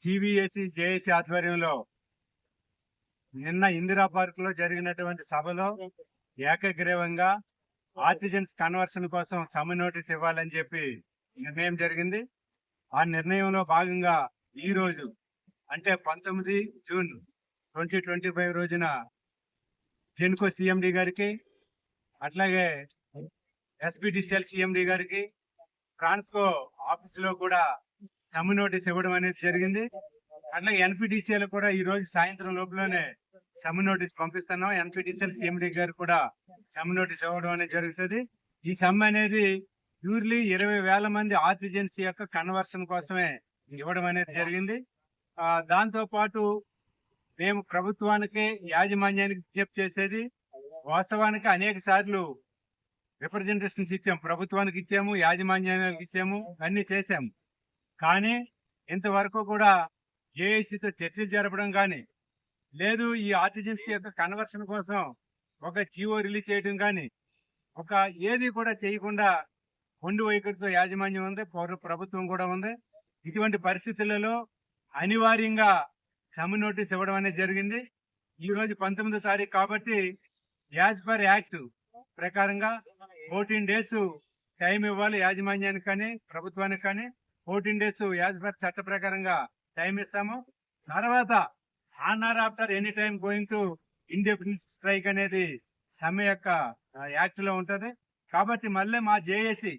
టీవీఏసీ JAC ఆధ్వర్యంలో నిన్న Indira park లో జరిగినటువంటి సభలో ఏకగ్రీవంగా ఆర్టిజన్స్ కన్వర్షన్ కోసం సమ్మె నోటీస్ ఇవ్వాలని చెప్పి నిర్ణయం జరిగింది. ఆ నిర్ణయంలో భాగంగా ఈ రోజు అంటే 19 జూన్ 2025 రోజున జెన్కో సిఎండి గారికి, అట్లాగే ఎస్బిడిసిఎల్ సిఎండి గారికి, ట్రాన్స్కో ఆఫీసులో కూడా సమ్మె నోటీస్ ఇవ్వడం అనేది జరిగింది. అట్లాగే ఎన్పిడిసిఎల్ కూడా ఈ రోజు సాయంత్రం లోపలనే సమ్మె నోటీస్ పంపిస్తున్నాం. ఎన్పిడిసిఎల్ సిఎండి గారు కూడా సమ్మె నోటీస్ ఇవ్వడం అనేది జరుగుతుంది. ఈ సమ్మె అనేది ప్యూర్లీ 20,000 మంది ఆర్టిజన్స్ యొక్క కన్వర్షన్ కోసమే ఇవ్వడం అనేది జరిగింది. దాంతో పాటు మేము ప్రభుత్వానికి, యాజమాన్యానికి విజ్ఞప్తి చేసేది, వాస్తవానికి అనేక సార్లు రిప్రజెంటేషన్స్ ఇచ్చాము, ప్రభుత్వానికి ఇచ్చాము, యాజమాన్యానికి ఇచ్చాము, అన్ని చేశాము. కానీ ఇంతవరకు కూడా జేఏసీతో చర్చలు జరపడం కానీ, లేదు ఈ ఆర్టిజన్స్ యొక్క కన్వర్షన్ కోసం ఒక జీవో రిలీజ్ చేయడం కానీ, ఒక ఏది కూడా చేయకుండా మొండి వైఖరితో యాజమాన్యం ఉంది, ప్రభుత్వం కూడా ఉంది. ఇటువంటి పరిస్థితులలో అనివార్యంగా సమ్మె నోటీస్ ఇవ్వడం అనేది జరిగింది. ఈ రోజు 19వ తారీఖు కాబట్టి యాజ్ పర్ యాక్ట్ ప్రకారంగా 14 డేస్ టైం ఇవ్వాలి యాజమాన్యానికి కానీ ప్రభుత్వానికి కానీ. 14 డేస్ యాజ్ పర్ చట్ట ప్రకారంగా టైం ఇస్తాము. తర్వాత on or after any time going to indefinite strike అనేది సమ్మె యొక్క యాక్ట్ లో ఉంటది. కాబట్టి మళ్ళీ మా జేఏసీ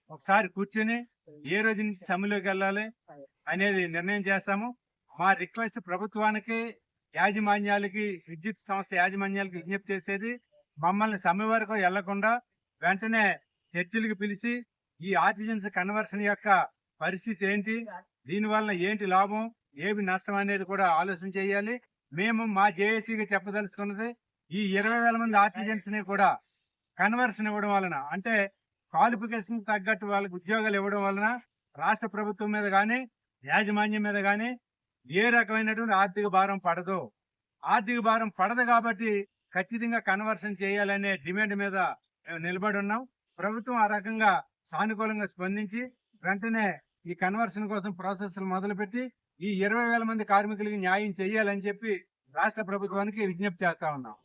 ఒకసారి కూర్చొని ఏ రోజు నుంచి సమ్మెలోకి వెళ్ళాలి అనేది నిర్ణయం చేస్తాము. మా రిక్వెస్ట్ ప్రభుత్వానికి, యాజమాన్యాలకి, విద్యుత్ సంస్థ యాజమాన్యాలకి విజ్ఞప్తి చేసేది, మమ్మల్ని సమ్మె వరకు వెళ్లకుండా వెంటనే చర్చలకు పిలిచి ఈ ఆర్టిజన్స్ కన్వర్షన్ యొక్క పరిస్థితి ఏంటి, దీనివల్ల ఏంటి లాభం, ఏమి నష్టం అనేది కూడా ఆలోచన చేయాలి. మేము మా జేఏసీకి చెప్పదలుచుకున్నది, ఈ 20,000 మంది ఆర్టిజన్స్ ని కూడా కన్వర్షన్ ఇవ్వడం వలన, అంటే క్వాలిఫికేషన్ తగ్గట్టు వాళ్ళకి ఉద్యోగాలు ఇవ్వడం వలన రాష్ట్ర ప్రభుత్వం మీద కానీ యాజమాన్యం మీద కానీ ఏ రకమైనటువంటి ఆర్థిక భారం పడదు. ఆర్థిక భారం పడదు కాబట్టి ఖచ్చితంగా కన్వర్షన్ చేయాలనే డిమాండ్ మీద మేము నిలబడి ఉన్నాం. ప్రభుత్వం ఆ రకంగా సానుకూలంగా స్పందించి వెంటనే ఈ కన్వర్షన్ కోసం ప్రాసెస్ మొదలుపెట్టి ఈ 20,000 మంది కార్మికులకి న్యాయం చేయాలని చెప్పి రాష్ట్ర ప్రభుత్వానికి విజ్ఞప్తి చేస్తా ఉన్నాం.